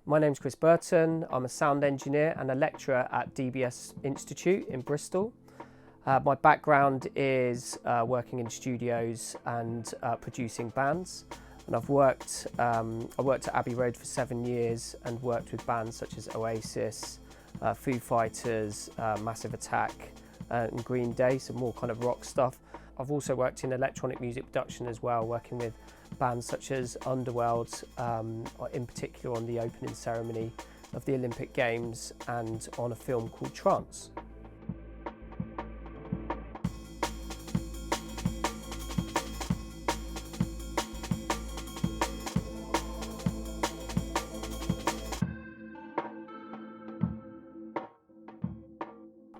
My name's Kris Burton. I'm a sound engineer and a lecturer at DBS Institute in Bristol. My background is working in studios and producing bands. And I worked at Abbey Road for 7 years and worked with bands such as Oasis, Foo Fighters, Massive Attack and Green Day, some more kind of rock stuff. I've also worked in electronic music production as well, working with bands such as Underworld, in particular on the opening ceremony of the Olympic Games and on a film called Trance.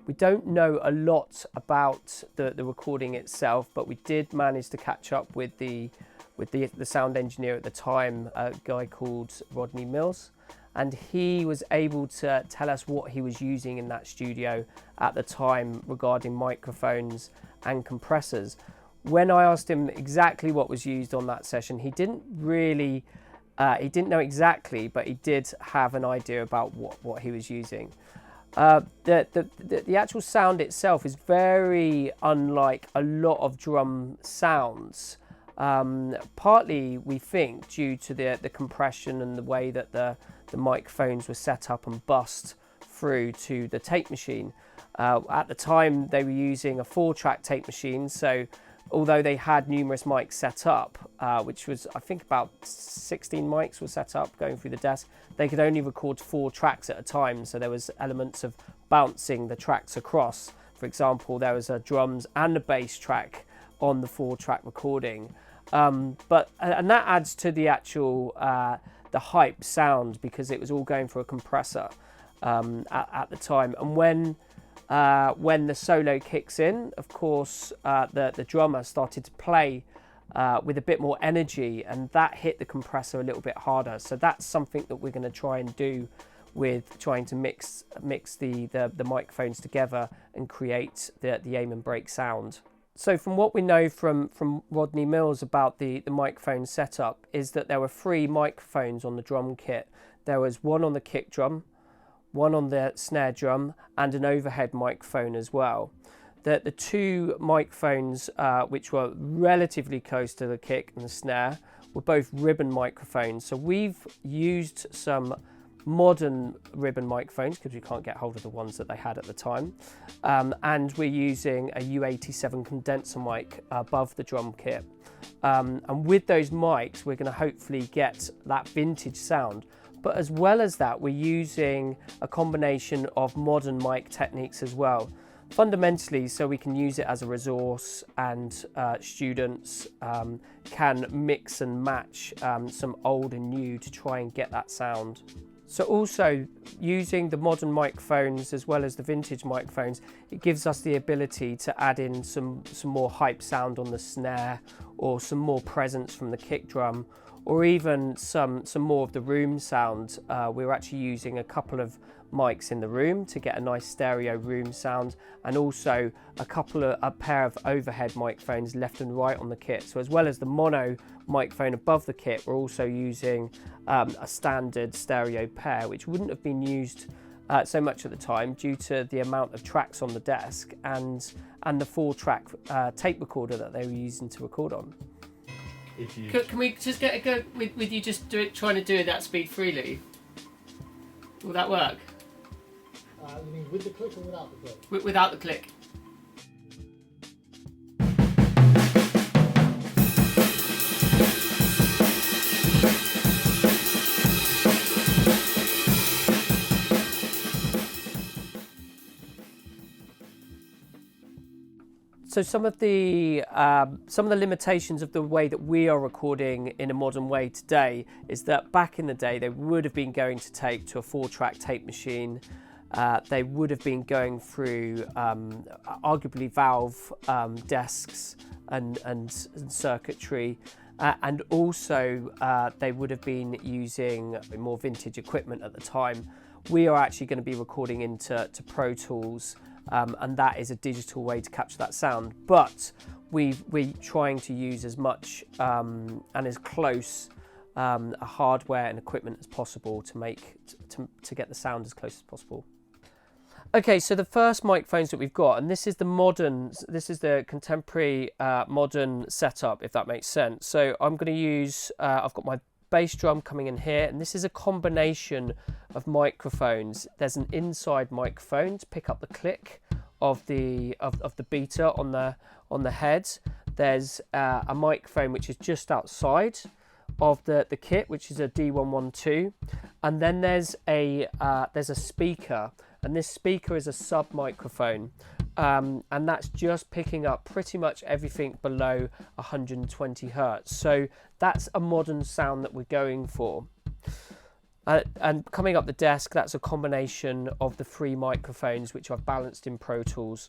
We don't know a lot about the recording itself, but we did manage to catch up with the sound engineer at the time, a guy called Rodney Mills, and he was able to tell us what he was using in that studio at the time regarding microphones and compressors. When I asked him exactly what was used on that session, he didn't know exactly, but he did have an idea about what he was using. The actual sound itself is very unlike a lot of drum sounds, partly we think due to the compression and the way that the microphones were set up and bussed through to the tape machine. At the time they were using a 4-track tape machine, so although they had numerous mics set up, which was I think about 16 mics were set up going through the desk, they could only record 4 tracks at a time, so there was elements of bouncing the tracks across. For example, there was a drums and a bass track on the 4-track recording, and that adds to the actual the hype sound because it was all going through a compressor at the time. And when the solo kicks in, of course, the drummer started to play with a bit more energy, and that hit the compressor a little bit harder. So that's something that we're going to try and do with trying to mix the microphones together and create the aim and break sound. So from what we know from Rodney Mills about the microphone setup is that there were 3 microphones on the drum kit. There was one on the kick drum, one on the snare drum, and an overhead microphone as well. The 2 microphones which were relatively close to the kick and the snare were both ribbon microphones. So we've used some modern ribbon microphones because we can't get hold of the ones that they had at the time, and we're using a U87 condenser mic above the drum kit, and with those mics we're going to hopefully get that vintage sound. But as well as that, we're using a combination of modern mic techniques as well, fundamentally so we can use it as a resource, and students can mix and match some old and new to try and get that sound. So also using the modern microphones as well as the vintage microphones, it gives us the ability to add in some more hype sound on the snare, or some more presence from the kick drum, or even some more of the room sound. We're actually using a couple of mics in the room to get a nice stereo room sound, and also a pair of overhead microphones left and right on the kit. So as well as the mono microphone above the kit, we're also using a standard stereo pair, which wouldn't have been used so much at the time due to the amount of tracks on the desk and the 4-track tape recorder that they were using to record on. Can we just get a go with you just trying to do it at speed freely? Will that work? You mean with the click or without the click? Without the click. So some of the limitations of the way that we are recording in a modern way today is that back in the day they would have been going to tape to a 4-track tape machine. They would have been going through arguably valve desks and circuitry, and also they would have been using more vintage equipment at the time. We are actually going to be recording into Pro Tools, and that is a digital way to capture that sound, but we're trying to use as much and as close hardware and equipment as possible to get the sound as close as possible. Okay, so the first microphones that we've got, and this is the contemporary modern setup, if that makes sense. So I'm going to use, I've got my bass drum coming in here, and this is a combination of microphones. There's an inside microphone to pick up the click of the beater on the head. There's a microphone which is just outside of the kit, which is a D112, and then there's a speaker, and this speaker is a sub microphone, and that's just picking up pretty much everything below 120 hertz. So that's a modern sound that we're going for. And coming up the desk, that's a combination of the 3 microphones which I've balanced in Pro Tools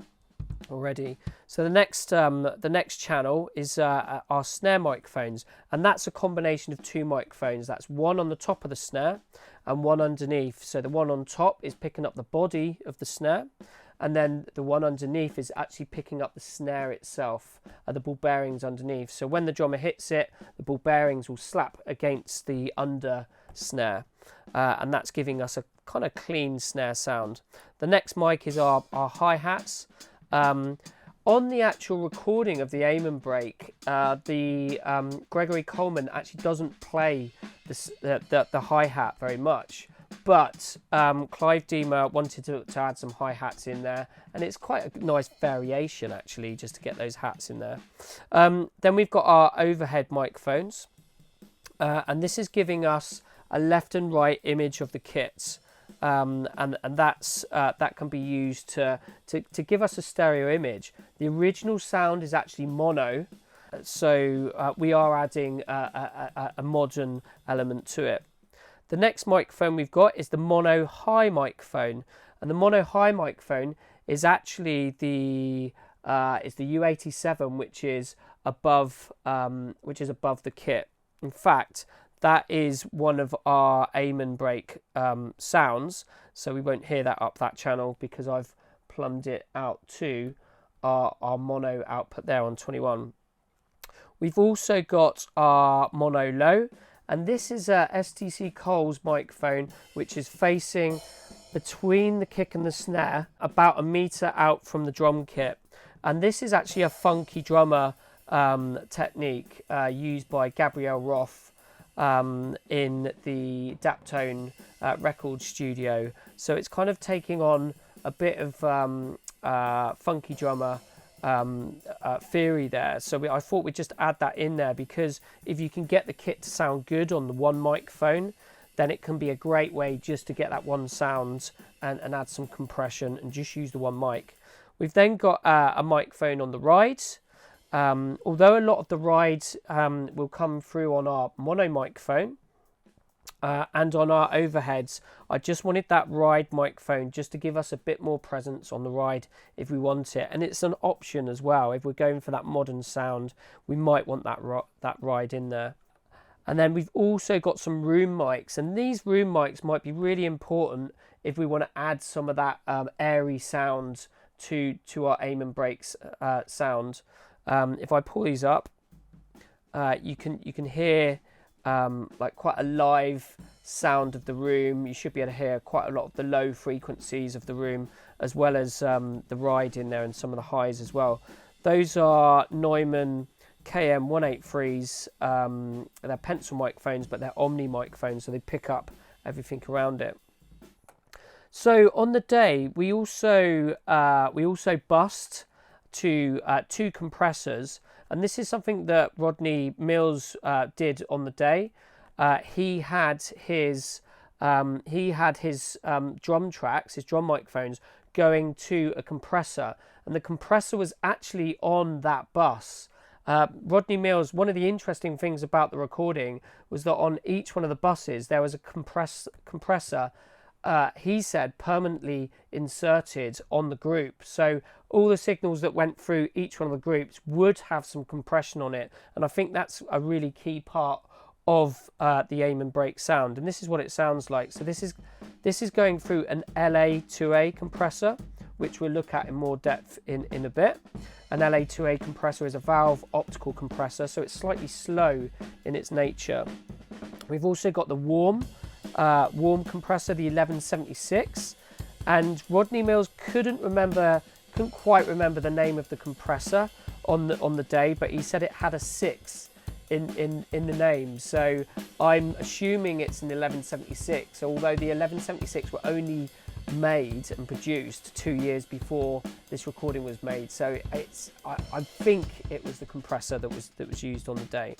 already. So the next channel is our snare microphones, and that's a combination of 2 microphones. That's one on the top of the snare and one underneath. So the one on top is picking up the body of the snare, and then the one underneath is actually picking up the snare itself, the ball bearings underneath. So when the drummer hits it, the ball bearings will slap against the under snare, and that's giving us a kind of clean snare sound. The next mic is our hi-hats. On the actual recording of the Amen break, Gregory Coleman actually doesn't play the hi-hat very much, but Clive Deamer wanted to add some hi-hats in there, and it's quite a nice variation actually, just to get those hats in there. Then we've got our overhead microphones, and this is giving us a left and right image of the kits. And that can be used to give us a stereo image. The original sound is actually mono, so we are adding a modern element to it. The next microphone we've got is the mono high microphone, and the mono high microphone is actually the U87, which is above the kit. In fact, that is one of our Amen break sounds, so we won't hear that up that channel because I've plumbed it out to our mono output there on 21. We've also got our mono low, and this is a STC Coles microphone which is facing between the kick and the snare, about 1 meter out from the drum kit. And this is actually a funky drummer technique used by Gabrielle Roth in the Daptone record studio. So it's kind of taking on a bit of funky drummer theory there. So I thought we'd just add that in there, because if you can get the kit to sound good on the one microphone, then it can be a great way just to get that one sound and add some compression and just use the one mic. We've then got a microphone on the rides. Although a lot of the rides will come through on our mono microphone and on our overheads, I just wanted that ride microphone just to give us a bit more presence on the ride if we want it. And it's an option as well. If we're going for that modern sound, we might want that ride in there. And then we've also got some room mics, and these room mics might be really important if we want to add some of that airy sound to our Amen breaks sound. If I pull these up, you can hear like quite a live sound of the room. You should be able to hear quite a lot of the low frequencies of the room, as well as the ride in there and some of the highs as well. Those are Neumann KM183s. They're pencil microphones, but they're omni microphones, so they pick up everything around it. So on the day, we also bussed to 2 compressors, and this is something that Rodney Mills did on the day. He had his drum tracks, his drum microphones, going to a compressor, and the compressor was actually on that bus. Rodney Mills, one of the interesting things about the recording was that on each one of the buses there was a compressor, he said, permanently inserted on the group. So all the signals that went through each one of the groups would have some compression on it. And I think that's a really key part of the Amen break sound. And this is what it sounds like. So this is going through an LA2A compressor, which we'll look at in more depth in a bit. An LA2A compressor is a valve optical compressor, so it's slightly slow in its nature. We've also got the warm compressor, the 1176, and Rodney Mills couldn't quite remember the name of the compressor on the day, but he said it had a 6 in the name, so I'm assuming it's an 1176, although the 1176 were only made and produced 2 years before this recording was made, so I think it was the compressor that was used on the day.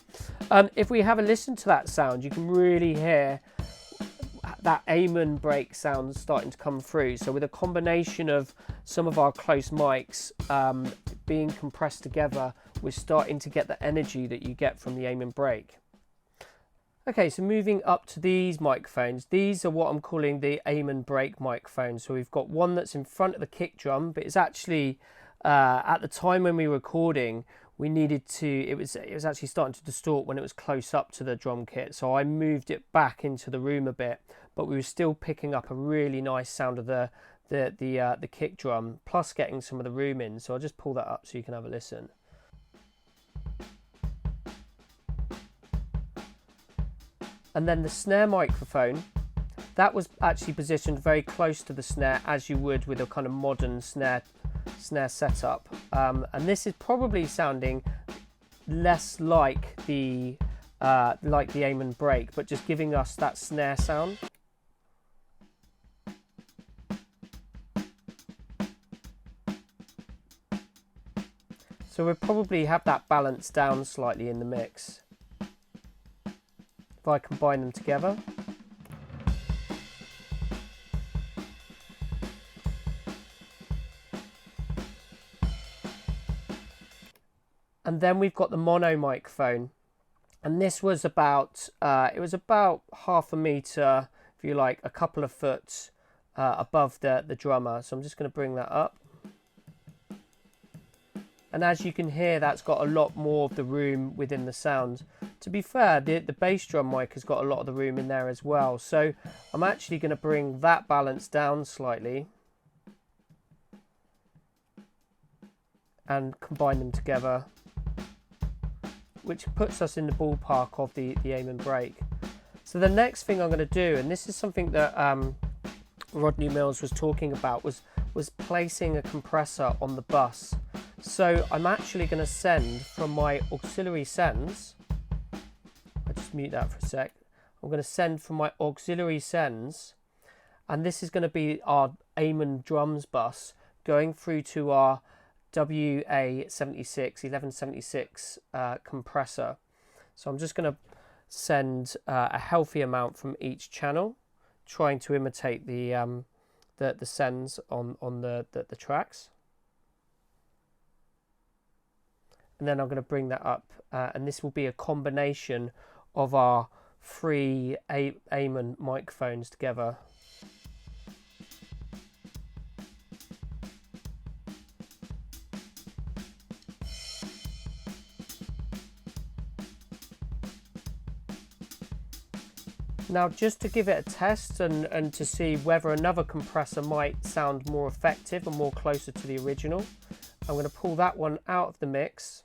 If we have a listen to that sound, you can really hear that Amon break sound starting to come through. So with a combination of some of our close mics being compressed together, we're starting to get the energy that you get from the Amon break. Okay, so moving up to these microphones, these are what I'm calling the Amon break microphones. So we've got one that's in front of the kick drum, but it's actually, at the time when we were recording, we needed to, it was actually starting to distort when it was close up to the drum kit. So I moved it back into the room a bit, but we were still picking up a really nice sound of the kick drum, plus getting some of the room in. So I'll just pull that up so you can have a listen. And then the snare microphone, that was actually positioned very close to the snare, as you would with a kind of modern snare setup. And this is probably sounding less like the Amon break, but just giving us that snare sound. So we'll probably have that balanced down slightly in the mix. If I combine them together. And then we've got the mono microphone, and this was about it was about half a meter, if you like, a couple of foot above the drummer. So I'm just going to bring that up, and as you can hear, that's got a lot more of the room within the sound. To be fair, the bass drum mic has got a lot of the room in there as well, so I'm actually going to bring that balance down slightly and combine them together, which puts us in the ballpark of the Amon break. So the next thing I'm going to do, and this is something that Rodney Mills was talking about, was placing a compressor on the bus. So I'm actually going to send from my auxiliary sends, I'll just mute that for a sec, I'm going to send from my auxiliary sends, and this is going to be our Amon drums bus going through to our WA76 1176 compressor. So I'm just going to send a healthy amount from each channel, trying to imitate the sends on the tracks. And then I'm going to bring that up, and this will be a combination of our three Amon microphones together. Now, just to give it a test and to see whether another compressor might sound more effective and more closer to the original, I'm going to pull that one out of the mix,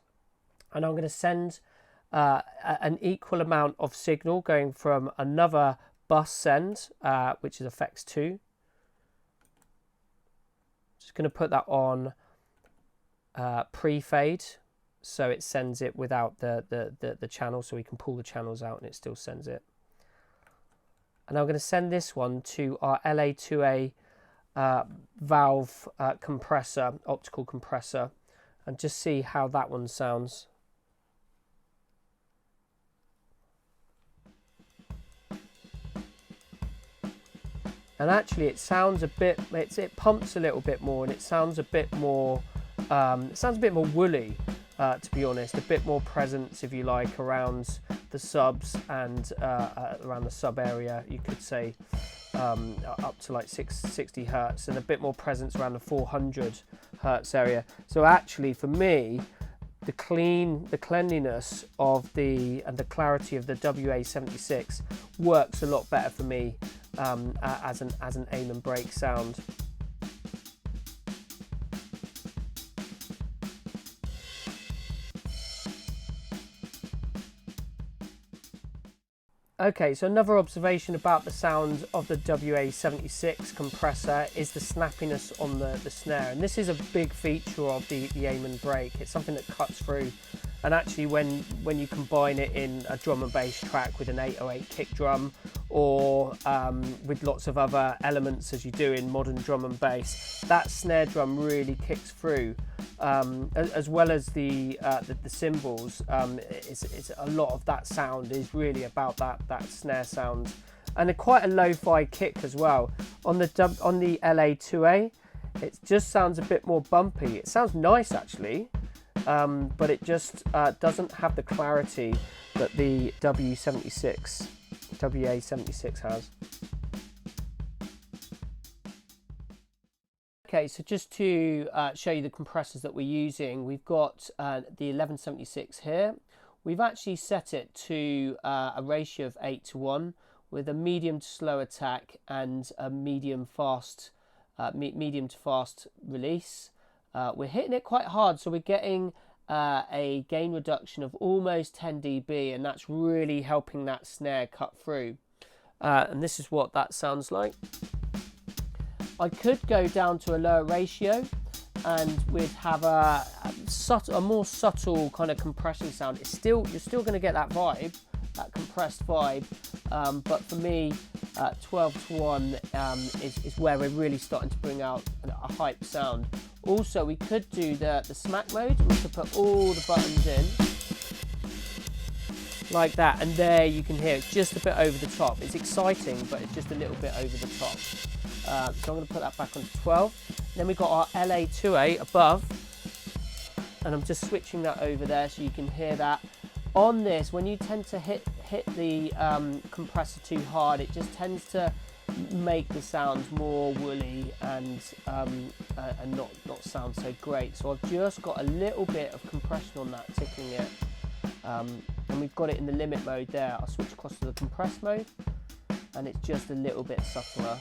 and I'm going to send an equal amount of signal going from another bus send, which is effects 2. Just going to put that on pre-fade, so it sends it without the channel, so we can pull the channels out and it still sends it. And I'm going to send this one to our LA2A valve compressor, optical compressor, and just see how that one sounds. And actually it sounds a bit, it pumps a little bit more, and it sounds a bit more, woolly, to be honest, a bit more presence, if you like, around the subs and around the sub area, you could say, up to like 60 hertz, and a bit more presence around the 400 hertz area. So actually, for me, the cleanliness of and the clarity of the WA76 works a lot better for me as an Amon break sound. Okay, so another observation about the sound of the WA76 compressor is the snappiness on the snare, and this is a big feature of the Amon break. It's something that cuts through, and actually when you combine it in a drum and bass track with an 808 kick drum, or with lots of other elements as you do in modern drum and bass, that snare drum really kicks through, as well as the cymbals. It's a lot of that sound is really about that snare sound, and quite a lo-fi kick as well. On the LA2A, it just sounds a bit more bumpy. It sounds nice actually, but it just doesn't have the clarity that the WA76 has. Okay, so just to show you the compressors that we're using, we've got the 1176 here. We've actually set it to a ratio of 8:1 with a medium to slow attack and a medium to fast release. We're hitting it quite hard, so we're getting a gain reduction of almost 10 dB, and that's really helping that snare cut through. And this is what that sounds like. I could go down to a lower ratio and we'd have a more subtle kind of compression sound. You're still going to get that vibe, that compressed vibe, but for me 12:1 is where we're really starting to bring out a hype sound. Also, we could do the smack mode. We could put all the buttons in like that, and there you can hear it's just a bit over the top. It's exciting, but it's just a little bit over the top. So I'm going to put that back on 12. Then we've got our LA2A above, and I'm just switching that over there so you can hear that. On this, when you tend to hit the compressor too hard, it just tends to make the sound more woolly and not sound so great. So I've just got a little bit of compression on that, ticking it, and we've got it in the limit mode there. I'll switch across to the compressed mode, and it's just a little bit subtler.